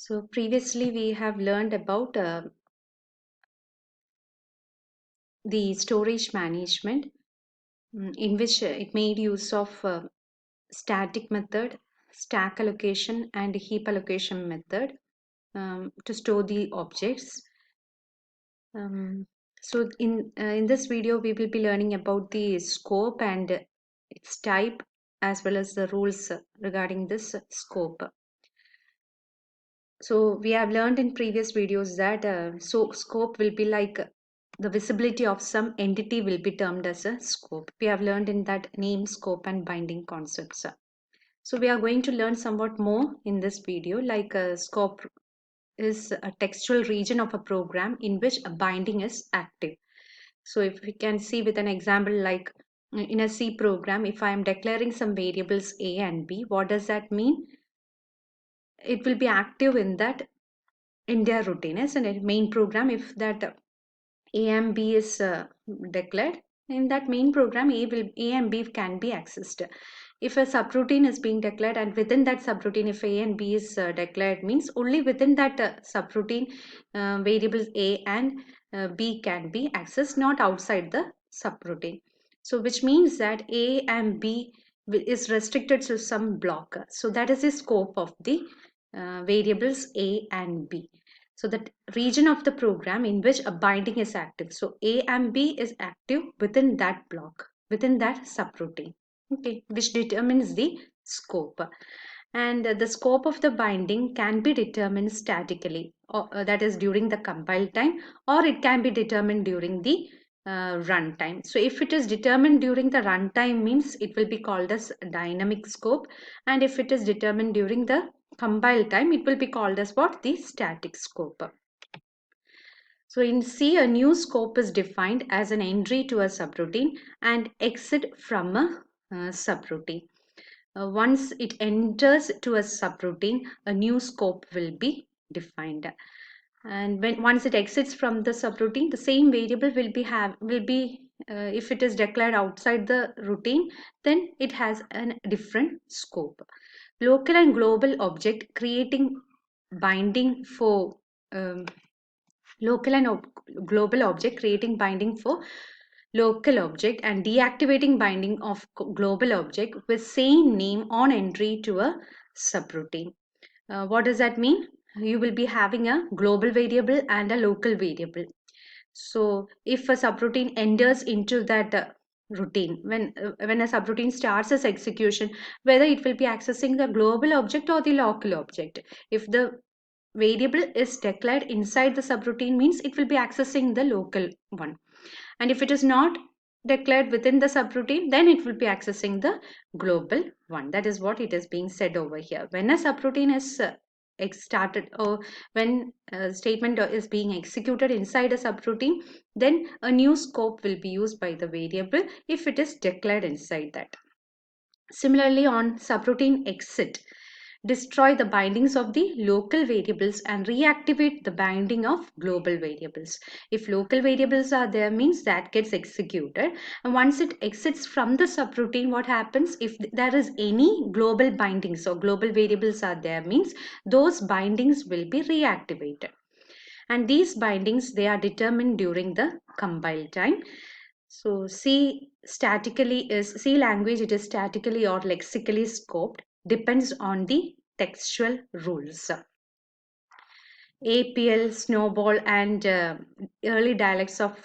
So previously we have learned about the storage management, in which it made use of static method, stack allocation and heap allocation method to store the objects. Um, so in this video we will be learning about the scope and its type as well as the rules regarding this scope. So we have learned in previous videos that scope will be like the visibility of some entity will be termed as a scope. We have learned in that name, scope and binding concepts. So we are going to learn somewhat more in this video, like scope is a textual region of a program in which a binding is active. So if we can see with an example like in a C program, if I am declaring some variables A and B, what does that mean? It will be active in that in their routine as a main program. If that A and B is declared in that main program, A and B can be accessed. If a subroutine is being declared and within that subroutine if A and B is declared, means only within that subroutine variables A and B can be accessed, not outside the subroutine. So which means that A and B is restricted to some block. So that is the scope of the variables A and B. So that region of the program in which a binding is active. So A and B is active within that block, within that subroutine, okay, which determines the scope. And the scope of the binding can be determined statically, or that is during the compile time, or it can be determined during the runtime. So if it is determined during the runtime, means it will be called as dynamic scope, and if it is determined during the compile time, it will be called as what? The static scope. So in C, a new scope is defined as an entry to a subroutine and exit from a subroutine. Once it enters to a subroutine, a new scope will be defined. And when once it exits from the subroutine, the same variable will be if it is declared outside the routine, then it has a different scope. Local and global object creating binding for um, local and global object creating binding for local object and deactivating binding of global object with same name on entry to a subroutine. What does that mean? You will be having a global variable and a local variable. So if a subroutine enters into that routine, when a subroutine starts its execution, whether it will be accessing the global object or the local object. If the variable is declared inside the subroutine, means it will be accessing the local one, and if it is not declared within the subroutine, then it will be accessing the global one. That is what it is being said over here. When a subroutine is started, or when a statement is being executed inside a subroutine, then a new scope will be used by the variable if it is declared inside that. Similarly, on subroutine exit, destroy the bindings of the local variables and reactivate the binding of global variables. If local variables are there, means that gets executed, and once it exits from the subroutine, what happens? If there is any global bindings or global variables are there, means those bindings will be reactivated, and these bindings, they are determined during the compile time. So C language, it is statically or lexically scoped, depends on the textual rules. APL, Snowball and early dialects of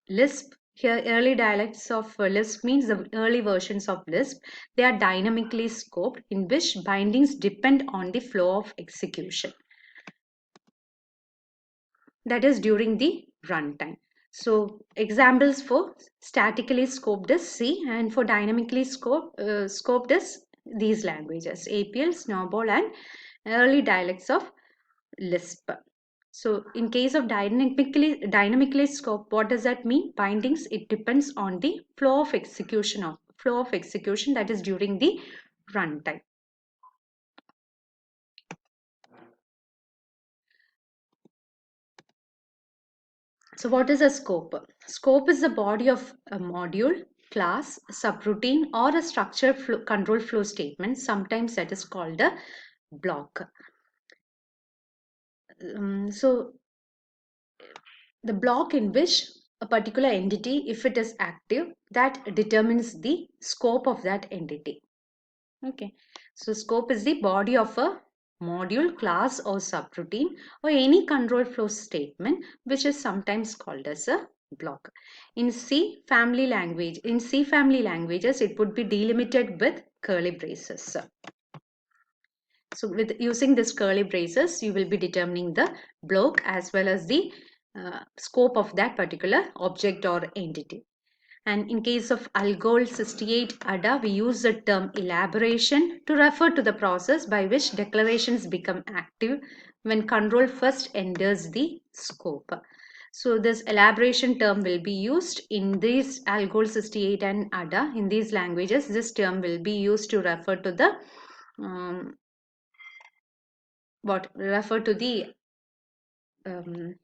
Lisp. Here early dialects of Lisp means the early versions of Lisp. They are dynamically scoped in which bindings depend on the flow of execution. That is during the runtime. So examples for statically scoped is C, and for dynamically scoped is these languages, APL, Snowball and early dialects of Lisp. So in case of dynamically scoped, what does that mean? Bindings, it depends on the flow of execution that is during the runtime. So what is a scope? Scope is the body of a module, class, subroutine or a structured control flow statement. Sometimes that is called a block. So the block in which a particular entity, if it is active, that determines the scope of that entity. Okay, so scope is the body of a module, class or subroutine or any control flow statement, which is sometimes called as a block. In C family languages, it would be delimited with curly braces. So with using this curly braces, you will be determining the block as well as the scope of that particular object or entity. And in case of Algol 68 ADA, we use the term elaboration to refer to the process by which declarations become active when control first enters the scope. So this elaboration term will be used in these Algol 68 and ADA. In these languages, this term will be used to refer to the um, um,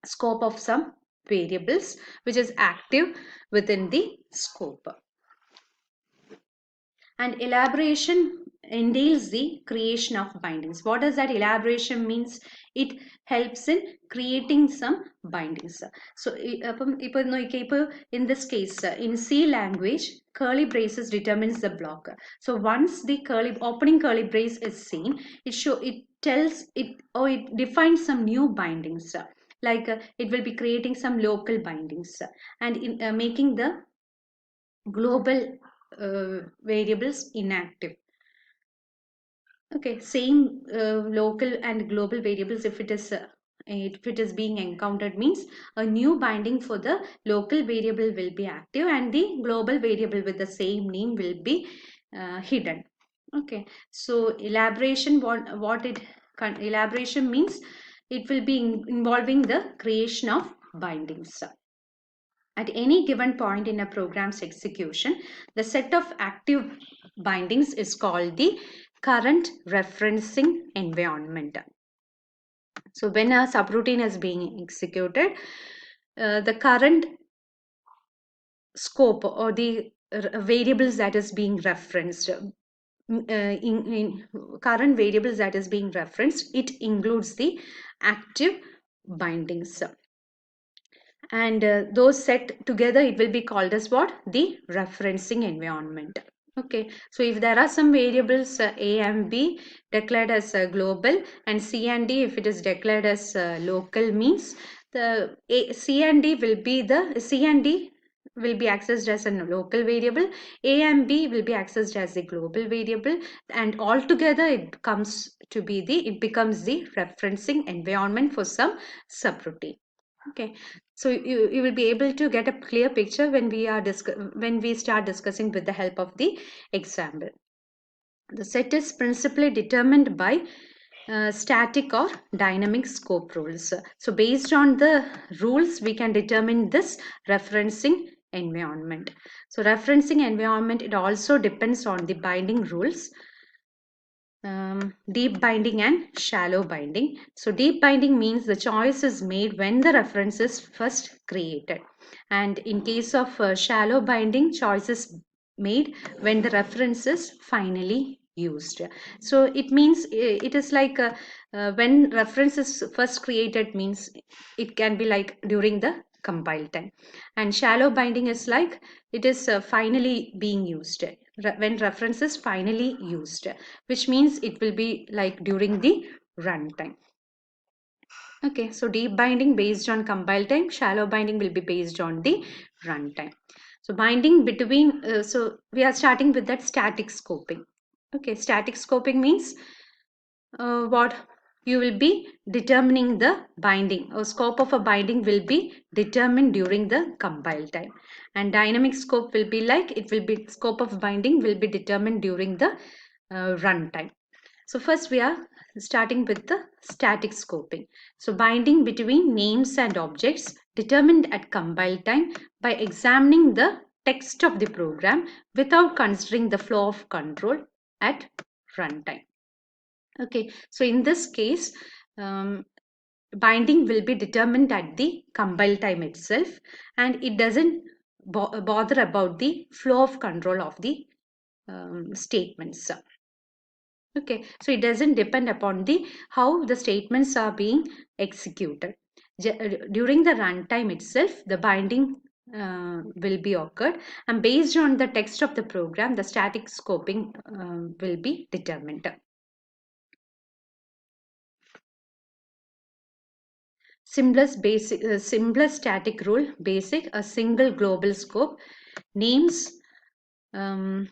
scope of some variables which is active within the scope. And elaboration entails the creation of bindings. What does that elaboration means? It helps in creating some bindings. So in this case, in C language, curly braces determines the block. So once the opening curly brace is seen, it tells it, or it defines some new bindings. Like it will be creating some local bindings and in making the global variables inactive. Okay, same local and global variables, if it is being encountered, means a new binding for the local variable will be active and the global variable with the same name will be hidden. Okay, so elaboration means it will be involving the creation of bindings. At any given point in a program's execution, the set of active bindings is called the current referencing environment. So when a subroutine is being executed, the current scope or the variables that is being referenced, in current variables that is being referenced, it includes the active bindings. And those set together, it will be called as what? The referencing environment. Okay, so if there are some variables A and B declared as global, and C and D, if it is declared as local, means C and D will be accessed as a local variable, A and B will be accessed as a global variable, and altogether it becomes the referencing environment for some subroutine. Okay, so you will be able to get a clear picture when we start discussing with the help of the example. The set is principally determined by static or dynamic scope rules. So based on the rules, we can determine this referencing environment. So referencing environment, it also depends on the binding rules. Deep binding and shallow binding. So deep binding means the choice is made when the reference is first created. And in case of shallow binding, choice is made when the reference is finally used. So it means it is like when reference is first created means it can be like during the compile time. And shallow binding is like it is finally being used when reference is finally used, which means it will be like during the runtime. Okay, so deep binding based on compile time, shallow binding will be based on the runtime. So binding between, so we are starting with that static scoping. Okay, static scoping means what you will be determining the binding or scope of a binding will be determined during the compile time, and dynamic scope will be like it will be scope of binding will be determined during the runtime. So first we are starting with the static scoping. So binding between names and objects determined at compile time by examining the text of the program without considering the flow of control at runtime. Okay, so in this case, binding will be determined at the compile time itself, and it doesn't bother about the flow of control of the statements. Okay, so it doesn't depend upon the how the statements are being executed. During the runtime itself, the binding will be occurred, and based on the text of the program, the static scoping will be determined. Simplest static rule, basic, a single global scope, names, um,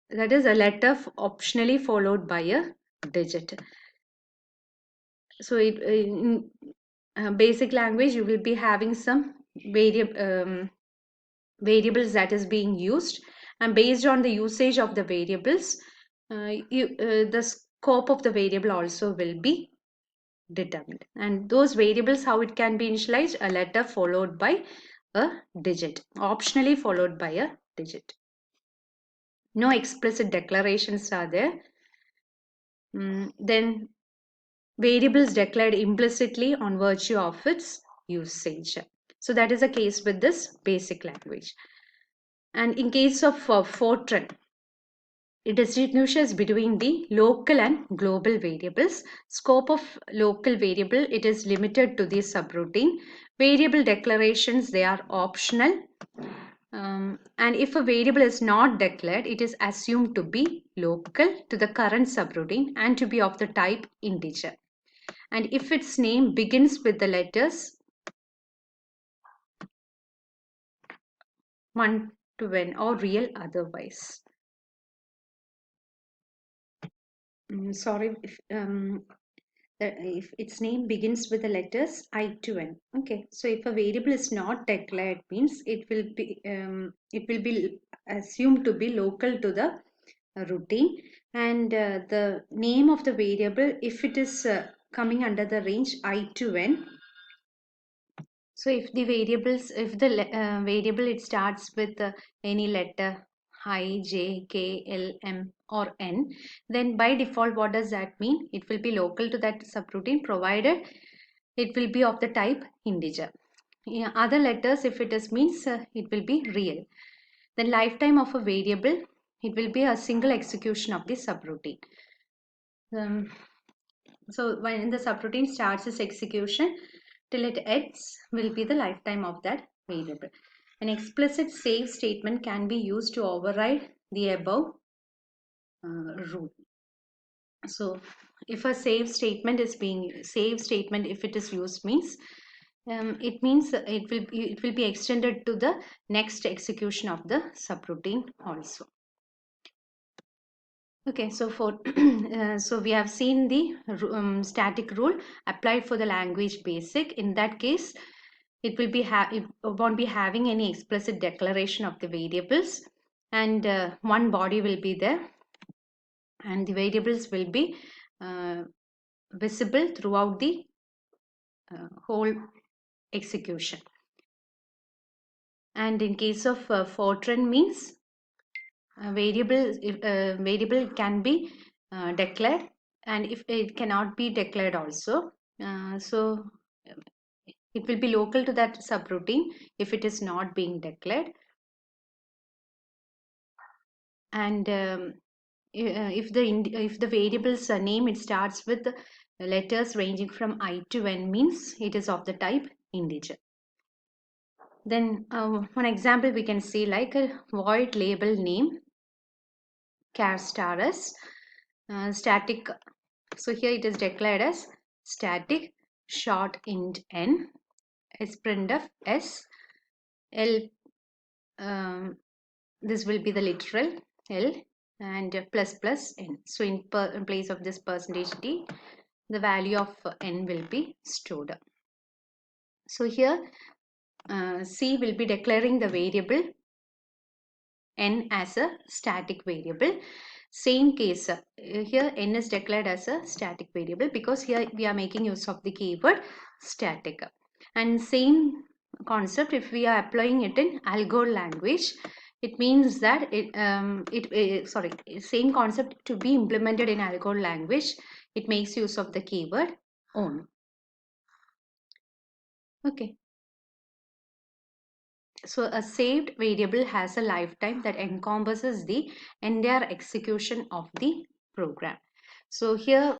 that is a letter optionally followed by a digit. So in basic language, you will be having some variables that is being used, and based on the usage of the variables, the scope of the variable also will be determined. And those variables, how it can be initialized, a letter followed by a digit, optionally followed by a digit. No explicit declarations are there. Then variables declared implicitly on virtue of its usage. So that is the case with this basic language. And in case of Fortran, it distinguishes between the local and global variables. Scope of local variable, it is limited to the subroutine. Variable declarations, they are optional. And if a variable is not declared, it is assumed to be local to the current subroutine and to be of the type integer. And if its name begins with the letters 1 to n or real otherwise. Sorry, if its name begins with the letters I to n. Okay, so if a variable is not declared, means it will be assumed to be local to the routine, and the name of the variable, if it is coming under the range I to n. So if the variable it starts with any letter I, J, K, L, M or N, then by default what does that mean? It will be local to that subroutine provided it will be of the type integer. Yeah, other letters, if it is means it will be real. Then lifetime of a variable, it will be a single execution of the subroutine. So when the subroutine starts its execution till it ends will be the lifetime of that variable. An explicit save statement can be used to override the above rule. So if a save statement is being if it is used means it means it will be extended to the next execution of the subroutine also. Okay, so for so we have seen the static rule applied for the language basic. In that case, it will be it won't be having any explicit declaration of the variables, and one body will be there, and the variables will be uh, visible throughout the whole execution. And in case of Fortran means variable can be declared, and if it cannot be declared also, so it will be local to that subroutine if it is not being declared. And if the variable's name it starts with letters ranging from I to n, means it is of the type integer. Then one example we can see like a void label name char star as static. So here it is declared as static short int n is printf s l. This will be the literal l and plus plus n. So in place of this percentage d, the value of n will be stored. So here C will be declaring the variable n as a static variable. Same case, here n is declared as a static variable because here we are making use of the keyword static. And same concept if we are applying it in Algol language, it means that same concept to be implemented in Algol language, it makes use of the keyword on. Okay. So a saved variable has a lifetime that encompasses the entire execution of the program. So here